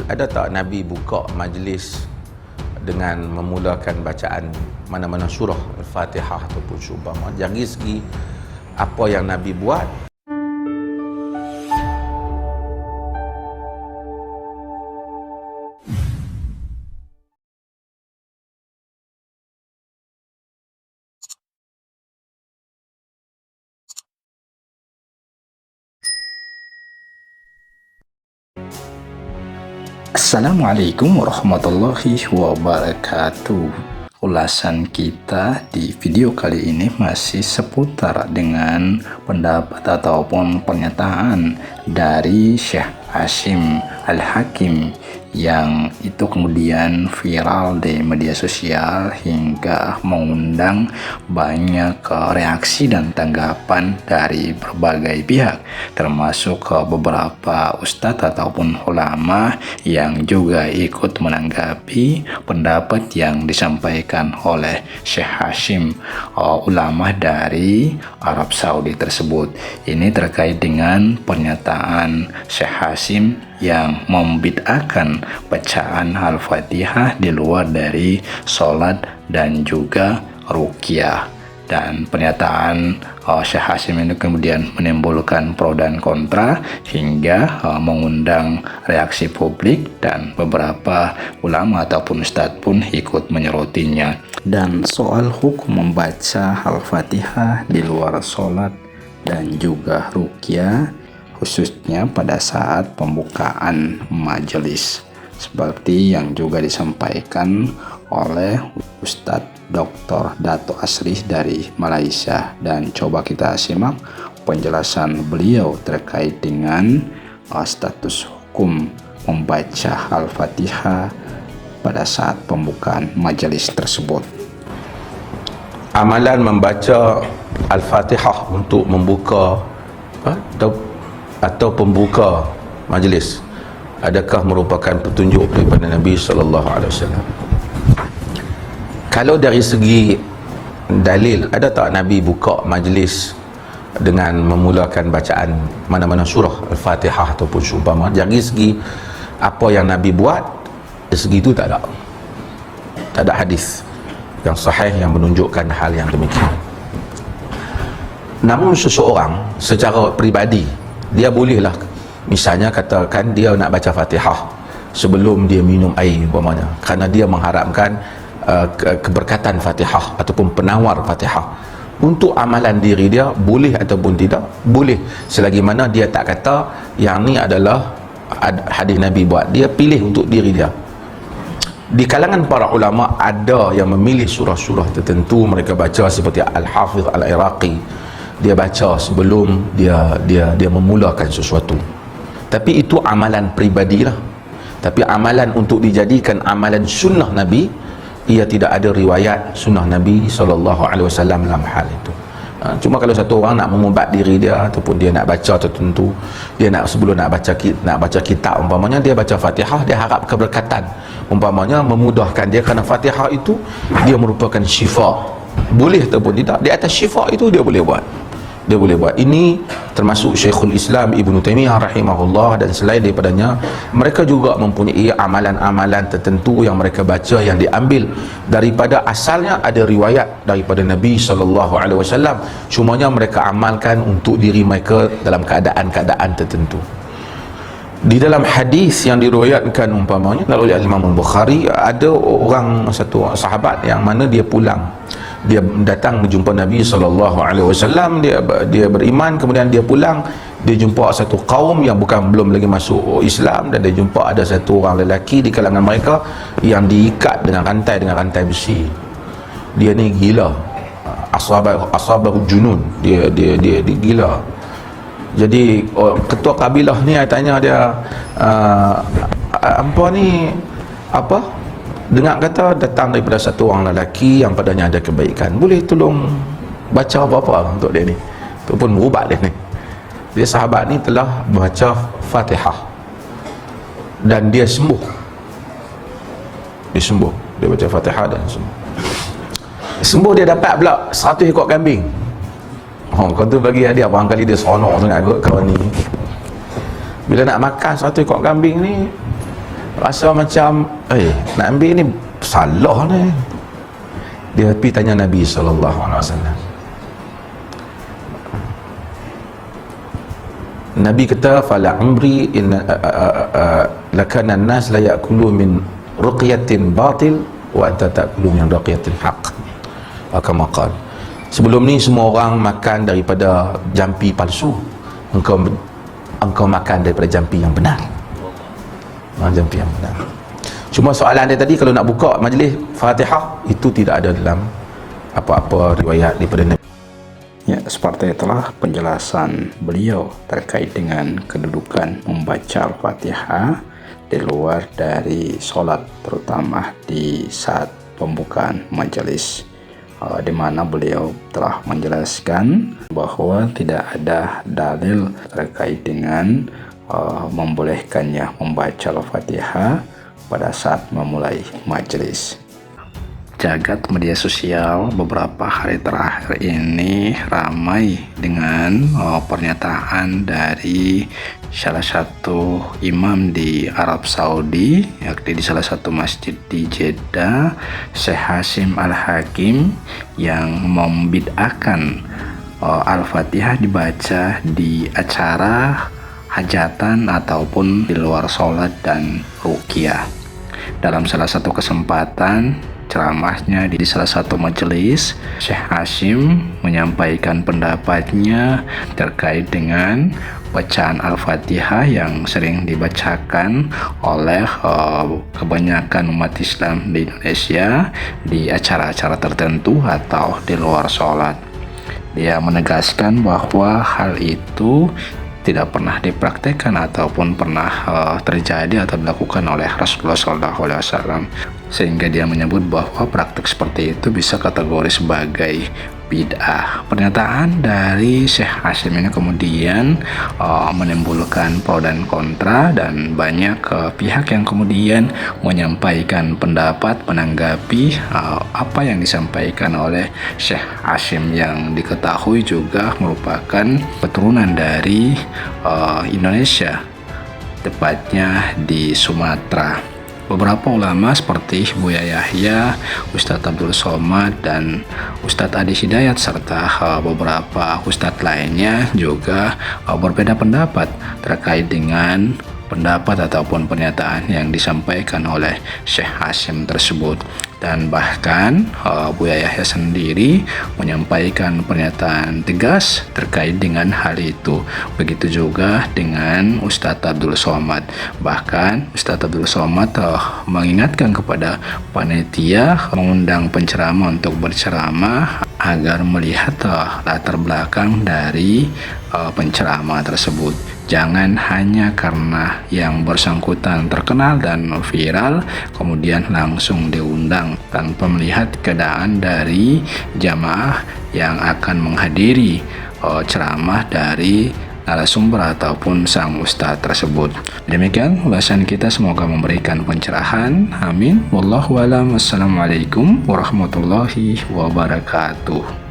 ada tak Nabi buka majlis dengan memulakan bacaan mana-mana surah Al-Fatihah ataupun seumpama, dari segi apa yang Nabi buat? Assalamualaikum warahmatullahi wabarakatuh. Ulasan kita di video kali ini masih seputar dengan pendapat ataupun pernyataan dari Syekh Hashim Al-Hakim yang itu kemudian viral di media sosial hingga mengundang banyak reaksi dan tanggapan dari berbagai pihak, termasuk beberapa ustadz ataupun ulama yang juga ikut menanggapi pendapat yang disampaikan oleh Syekh Hashim, ulama dari Arab Saudi tersebut. Ini terkait dengan pernyataan Syekh Hashim yang membid'ahkan bacaan Al-Fatihah di luar dari sholat dan juga ruqyah. Dan pernyataan Syekh Hashim ini kemudian menimbulkan pro dan kontra hingga mengundang reaksi publik, dan beberapa ulama ataupun ustadz pun ikut menyerotinya. Dan soal hukum membaca Al-Fatihah di luar sholat dan juga ruqyah, khususnya pada saat pembukaan majelis, seperti yang juga disampaikan oleh Ustadz Dr. Dato Asri dari Malaysia. Dan coba kita simak penjelasan beliau terkait dengan status hukum membaca Al-Fatihah pada saat pembukaan majelis tersebut. Amalan membaca Al-Fatihah untuk membuka atau pembuka majlis, adakah merupakan petunjuk daripada Nabi SAW? Kalau dari segi dalil, ada tak Nabi buka majlis dengan memulakan bacaan mana-mana surah Al-Fatihah ataupun seumpama? Dari segi apa yang Nabi buat, dari segi itu tak ada hadis yang sahih yang menunjukkan hal yang demikian. Namun seseorang secara peribadi, dia bolehlah, misalnya katakan dia nak baca Fatihah sebelum dia minum air umpamanya, kerana dia mengharapkan keberkatan Fatihah ataupun penawar Fatihah. Untuk amalan diri dia, boleh ataupun tidak? Boleh, selagi mana dia tak kata yang ni adalah hadis Nabi buat, dia pilih untuk diri dia. Di kalangan para ulama ada yang memilih surah-surah tertentu mereka baca, seperti Al-Hafidh Al-Iraqi, dia baca sebelum dia memulakan sesuatu. Tapi itu amalan pribadilah. Tapi amalan untuk dijadikan amalan sunnah Nabi, ia tidak ada riwayat sunnah Nabi SAW dalam hal itu. Cuma kalau satu orang nak mengubat diri dia ataupun dia nak baca tertentu, dia nak sebelum nak baca kitab umpamanya, dia baca Fatihah, dia harap keberkatan umpamanya, memudahkan dia, kerana Fatihah itu dia merupakan syifa. Boleh ataupun tidak, di atas syifa itu dia boleh buat. Ini termasuk Syekhul Islam Ibn Taymiyah rahimahullah, dan selain daripadanya mereka juga mempunyai amalan-amalan tertentu yang mereka baca yang diambil daripada asalnya ada riwayat daripada Nabi SAW, cumanya mereka amalkan untuk diri mereka dalam keadaan-keadaan tertentu. Di dalam hadis yang diriwayatkan umpamanya oleh Imam Bukhari, ada satu sahabat yang mana dia pulang, dia datang menjumpa Nabi SAW, dia beriman, kemudian dia pulang, dia jumpa satu kaum yang belum lagi masuk Islam, dan dia jumpa ada satu orang lelaki di kalangan mereka yang diikat dengan rantai besi. Dia ni gila, asabahu junun, dia gila. Jadi ketua kabilah ni tanya dia, dengar kata datang daripada satu orang lelaki yang padanya ada kebaikan, boleh tolong baca apa-apa untuk dia ni? Itu pun berubat dia ni. Dia sahabat ni telah baca Fatihah dan dia sembuh. Dia baca Fatihah dan sembuh. Dia dapat pula 100 ekor kambing. Kau tu bagi hadiah, barangkali dia seronok sangat kot kawan ni. Bila nak makan 100 ekor kambing ni, rasa macam nak ambil ni salah ni. Dia pergi tanya Nabi SAW. Nabi kata fala umri inna lakana an-nas la ya'kulu min ruqyatin batil wa anta ta'kulu min ruqyatil haqq. Kama qala. Sebelum ni semua orang makan daripada jampi palsu. Engkau makan daripada jampi yang benar. Jampi yang benar. Cuma soalan dia tadi, kalau nak buka majlis Fatihah, itu tidak ada dalam apa-apa riwayat daripada Nabi. Ya, seperti itulah penjelasan beliau terkait dengan kedudukan membaca Al-Fatihah di luar dari sholat, terutama di saat pembukaan majelis, di mana beliau telah menjelaskan bahwa tidak ada dalil terkait dengan membolehkannya membaca Al-Fatihah pada saat memulai majelis. Jagat media sosial beberapa hari terakhir ini ramai dengan pernyataan dari salah satu imam di Arab Saudi, yakni di salah satu masjid di Jeddah, Syekh Hashim Al-Hakim, yang membid'ahkan Al-Fatihah dibaca di acara hajatan ataupun di luar sholat dan ruqyah. Dalam salah satu kesempatan ceramahnya di salah satu majelis, Syekh Hashim menyampaikan pendapatnya terkait dengan bacaan Al-Fatihah yang sering dibacakan oleh kebanyakan umat Islam di Indonesia di acara-acara tertentu atau di luar sholat. Dia menegaskan bahwa hal itu tidak pernah dipraktekkan ataupun pernah terjadi atau dilakukan oleh Rasulullah SAW, sehingga dia menyebut bahwa praktek seperti itu bisa kategori sebagai bid'ah. Pernyataan dari Syekh Hashim ini kemudian menimbulkan pro dan kontra, dan banyak pihak yang kemudian menyampaikan pendapat menanggapi apa yang disampaikan oleh Syekh Hashim, yang diketahui juga merupakan keturunan dari Indonesia, tepatnya di Sumatera. Beberapa ulama seperti Buya Yahya, Ustadz Abdul Somad, dan Ustadz Adi Hidayat, serta beberapa ustadz lainnya juga berbeda pendapat terkait dengan pendapat ataupun pernyataan yang disampaikan oleh Syekh Hashim tersebut. Dan bahkan Buya Yahya sendiri menyampaikan pernyataan tegas terkait dengan hal itu. Begitu juga dengan Ustadz Abdul Somad. Bahkan Ustadz Abdul Somad mengingatkan kepada panitia mengundang penceramah untuk berceramah agar melihat latar belakang dari penceramah tersebut. Jangan hanya karena yang bersangkutan terkenal dan viral kemudian langsung diundang tanpa melihat keadaan dari jamaah yang akan menghadiri ceramah dari narasumber ataupun sang ustadz tersebut. Demikian ulasan kita, semoga memberikan pencerahan. Amin. Wallahu a'lam. Wassalamualaikum warahmatullahi wabarakatuh.